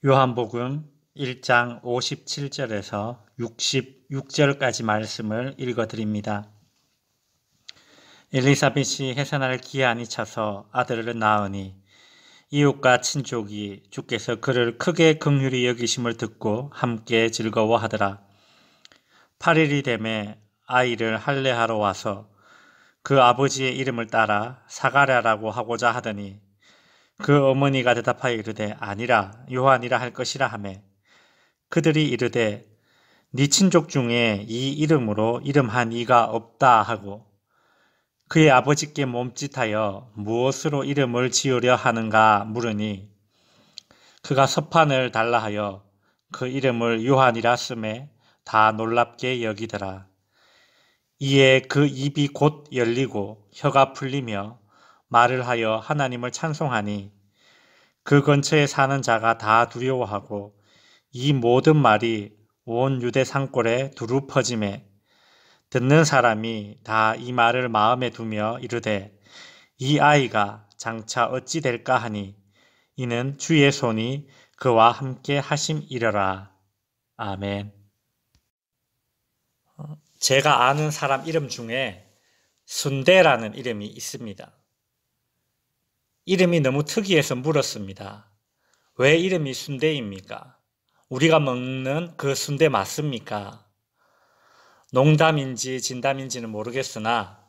요한복음 1장 57절에서 66절까지 말씀을 읽어드립니다. 엘리사벳이 해산할 기한이 차서 아들을 낳으니 이웃과 친족이 주께서 그를 크게 긍휼히 여기심을 듣고 함께 즐거워하더라. 8일이 되매 아이를 할례하러 와서 그 아버지의 이름을 따라 사가랴라고 하고자 하더니 그 어머니가 대답하여 이르되 아니라 요한이라 할 것이라 하매 그들이 이르되 네 친족 중에 이 이름으로 이름한 이가 없다 하고 그의 아버지께 몸짓하여 무엇으로 이름을 지으려 하는가 물으니 그가 서판을 달라 하여 그 이름을 요한이라 쓰매 다 놀랍게 여기더라. 이에 그 입이 곧 열리고 혀가 풀리며 말을 하여 하나님을 찬송하니 그 근처에 사는 자가 다 두려워하고 이 모든 말이 온 유대 산골에 두루 퍼지매 듣는 사람이 다 이 말을 마음에 두며 이르되 이 아이가 장차 어찌 될까 하니 이는 주의 손이 그와 함께 하심이러라. 아멘. 제가 아는 사람 이름 중에 순대라는 이름이 있습니다. 이름이 너무 특이해서 물었습니다. 왜 이름이 순대입니까? 우리가 먹는 그 순대 맞습니까? 농담인지 진담인지는 모르겠으나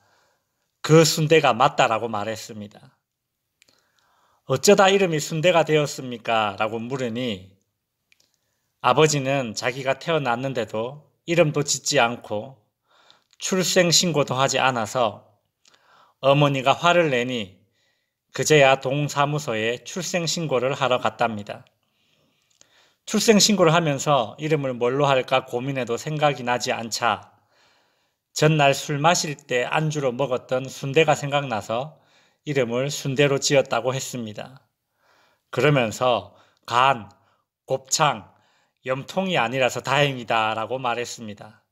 그 순대가 맞다라고 말했습니다. 어쩌다 이름이 순대가 되었습니까? 라고 물으니 아버지는 자기가 태어났는데도 이름도 짓지 않고 출생신고도 하지 않아서 어머니가 화를 내니 그제야 동사무소에 출생신고를 하러 갔답니다. 출생신고를 하면서 이름을 뭘로 할까 고민해도 생각이 나지 않자 전날 술 마실 때 안주로 먹었던 순대가 생각나서 이름을 순대로 지었다고 했습니다. 그러면서 간, 곱창, 염통이 아니라서 다행이다 라고 말했습니다.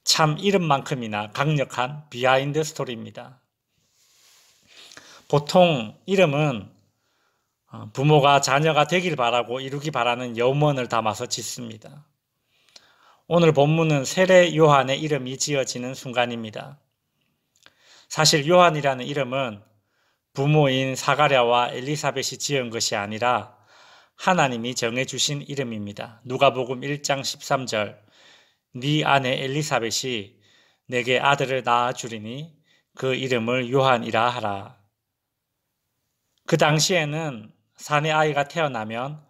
참 이름만큼이나 강력한 비하인드 스토리입니다. 보통 이름은 부모가 자녀가 되길 바라고 이루기 바라는 염원을 담아서 짓습니다. 오늘 본문은 세례 요한의 이름이 지어지는 순간입니다. 사실 요한이라는 이름은 부모인 사가랴와 엘리사벳이 지은 것이 아니라 하나님이 정해주신 이름입니다. 누가복음 1장 13절 네 아내 엘리사벳이 내게 아들을 낳아주리니 그 이름을 요한이라 하라. 그 당시에는 사내 아이가 태어나면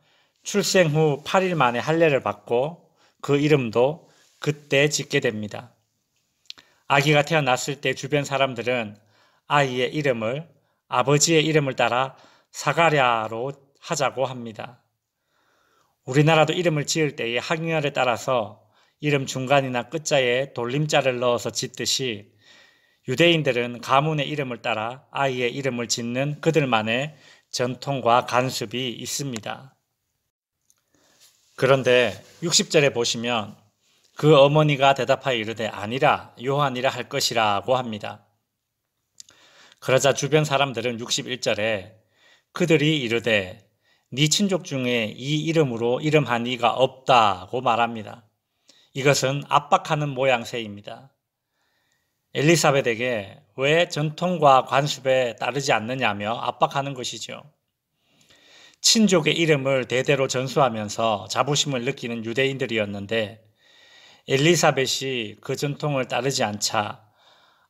출생 후 8일 만에 할례를 받고 그 이름도 그때 짓게 됩니다. 아기가 태어났을 때 주변 사람들은 아이의 이름을 아버지의 이름을 따라 사가랴로 하자고 합니다. 우리나라도 이름을 지을 때의 학렬에 따라서 이름 중간이나 끝자에 돌림자를 넣어서 짓듯이 유대인들은 가문의 이름을 따라 아이의 이름을 짓는 그들만의 전통과 관습이 있습니다. 그런데 60절에 보시면 그 어머니가 대답하여 이르되 아니라 요한이라 할 것이라고 합니다. 그러자 주변 사람들은 61절에 그들이 이르되 네 친족 중에 이 이름으로 이름한 이가 없다고 말합니다. 이것은 압박하는 모양새입니다. 엘리사벳에게 왜 전통과 관습에 따르지 않느냐며 압박하는 것이죠. 친족의 이름을 대대로 전수하면서 자부심을 느끼는 유대인들이었는데 엘리사벳이 그 전통을 따르지 않자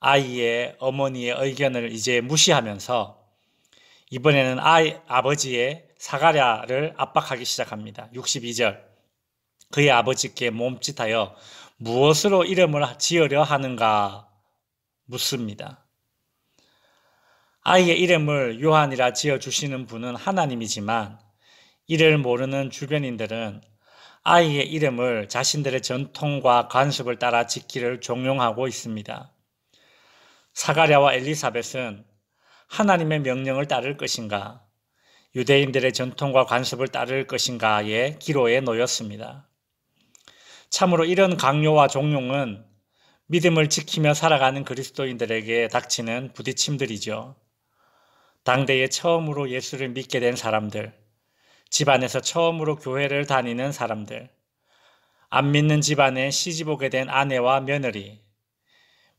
아이의 어머니의 의견을 이제 무시하면서 이번에는 아버지의 사가랴를 압박하기 시작합니다. 62절 그의 아버지께 몸짓하여 무엇으로 이름을 지으려 하는가 묻습니다. 아이의 이름을 요한이라 지어주시는 분은 하나님이지만 이를 모르는 주변인들은 아이의 이름을 자신들의 전통과 관습을 따라 짓기를 종용하고 있습니다. 사가랴와 엘리사벳은 하나님의 명령을 따를 것인가, 유대인들의 전통과 관습을 따를 것인가의 기로에 놓였습니다. 참으로 이런 강요와 종용은 믿음을 지키며 살아가는 그리스도인들에게 닥치는 부딪힘들이죠. 당대에 처음으로 예수를 믿게 된 사람들, 집안에서 처음으로 교회를 다니는 사람들, 안 믿는 집안에 시집오게 된 아내와 며느리,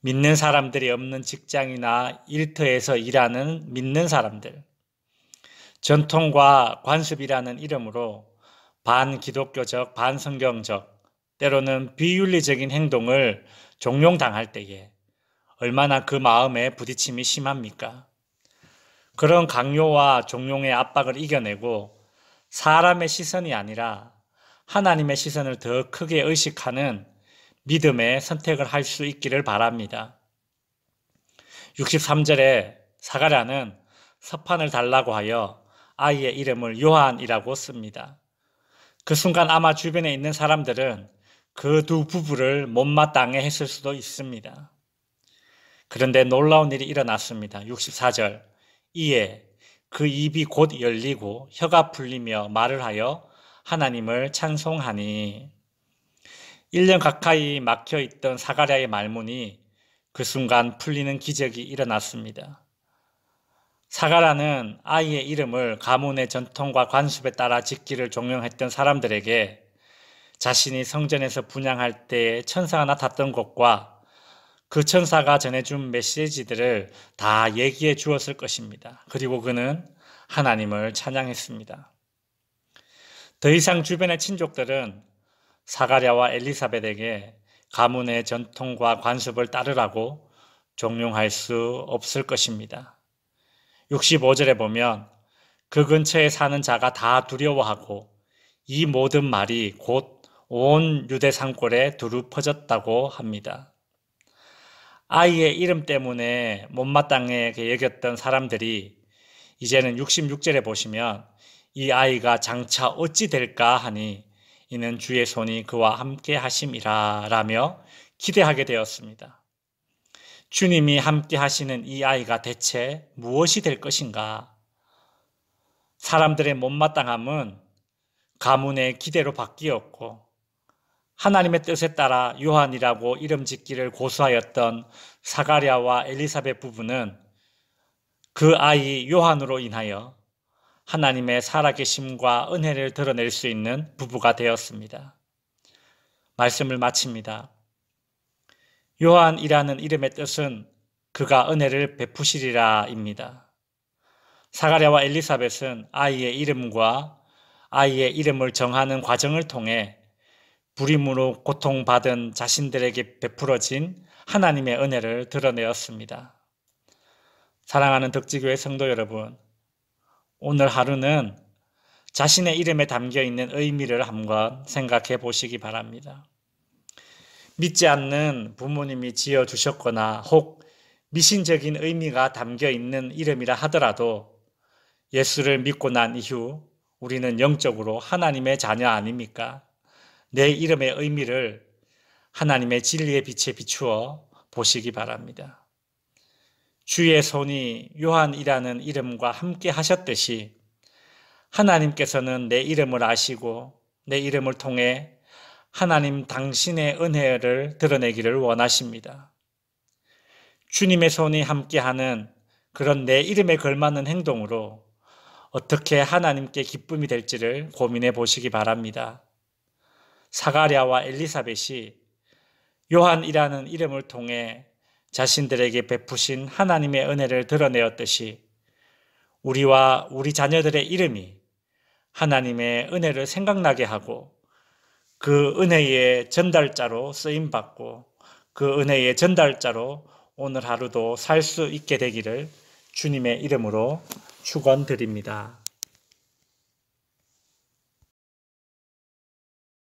믿는 사람들이 없는 직장이나 일터에서 일하는 믿는 사람들, 전통과 관습이라는 이름으로 반기독교적, 반성경적, 때로는 비윤리적인 행동을 종용당할 때에 얼마나 그 마음에 부딪힘이 심합니까? 그런 강요와 종용의 압박을 이겨내고 사람의 시선이 아니라 하나님의 시선을 더 크게 의식하는 믿음의 선택을 할 수 있기를 바랍니다. 63절에 사가랴는 서판을 달라고 하여 아이의 이름을 요한이라고 씁니다. 그 순간 아마 주변에 있는 사람들은 그 두 부부를 못마땅해 했을 수도 있습니다. 그런데 놀라운 일이 일어났습니다. 64절 이에 그 입이 곧 열리고 혀가 풀리며 말을 하여 하나님을 찬송하니 1년 가까이 막혀있던 사가랴의 말문이 그 순간 풀리는 기적이 일어났습니다. 사가랴는 아이의 이름을 가문의 전통과 관습에 따라 짓기를 종용했던 사람들에게 자신이 성전에서 분향할 때에 천사가 나탔던 것과 그 천사가 전해준 메시지들을 다 얘기해 주었을 것입니다. 그리고 그는 하나님을 찬양했습니다. 더 이상 주변의 친족들은 사가랴와 엘리사벳에게 가문의 전통과 관습을 따르라고 종용할 수 없을 것입니다. 65절에 보면 그 근처에 사는 자가 다 두려워하고 이 모든 말이 곧 온 유대 산골에 두루 퍼졌다고 합니다. 아이의 이름 때문에 못마땅해 여겼던 사람들이 이제는 66절에 보시면 이 아이가 장차 어찌 될까 하니 이는 주의 손이 그와 함께 하심이라 라며 기대하게 되었습니다. 주님이 함께 하시는 이 아이가 대체 무엇이 될 것인가? 사람들의 못마땅함은 가문의 기대로 바뀌었고 하나님의 뜻에 따라 요한이라고 이름 짓기를 고수하였던 사가랴와 엘리사벳 부부는 그 아이 요한으로 인하여 하나님의 살아계심과 은혜를 드러낼 수 있는 부부가 되었습니다. 말씀을 마칩니다. 요한이라는 이름의 뜻은 그가 은혜를 베푸시리라입니다. 사가랴와 엘리사벳은 아이의 이름과 아이의 이름을 정하는 과정을 통해 불임으로 고통받은 자신들에게 베풀어진 하나님의 은혜를 드러내었습니다. 사랑하는 덕지교회 성도 여러분, 오늘 하루는 자신의 이름에 담겨있는 의미를 한번 생각해 보시기 바랍니다. 믿지 않는 부모님이 지어주셨거나 혹 미신적인 의미가 담겨있는 이름이라 하더라도 예수를 믿고 난 이후 우리는 영적으로 하나님의 자녀 아닙니까? 내 이름의 의미를 하나님의 진리의 빛에 비추어 보시기 바랍니다. 주의 손이 요한이라는 이름과 함께 하셨듯이 하나님께서는 내 이름을 아시고 내 이름을 통해 하나님 당신의 은혜를 드러내기를 원하십니다. 주님의 손이 함께하는 그런 내 이름에 걸맞는 행동으로 어떻게 하나님께 기쁨이 될지를 고민해 보시기 바랍니다. 사가랴와 엘리사벳이 요한이라는 이름을 통해 자신들에게 베푸신 하나님의 은혜를 드러내었듯이 우리와 우리 자녀들의 이름이 하나님의 은혜를 생각나게 하고 그 은혜의 전달자로 쓰임받고 그 은혜의 전달자로 오늘 하루도 살 수 있게 되기를 주님의 이름으로 축원드립니다.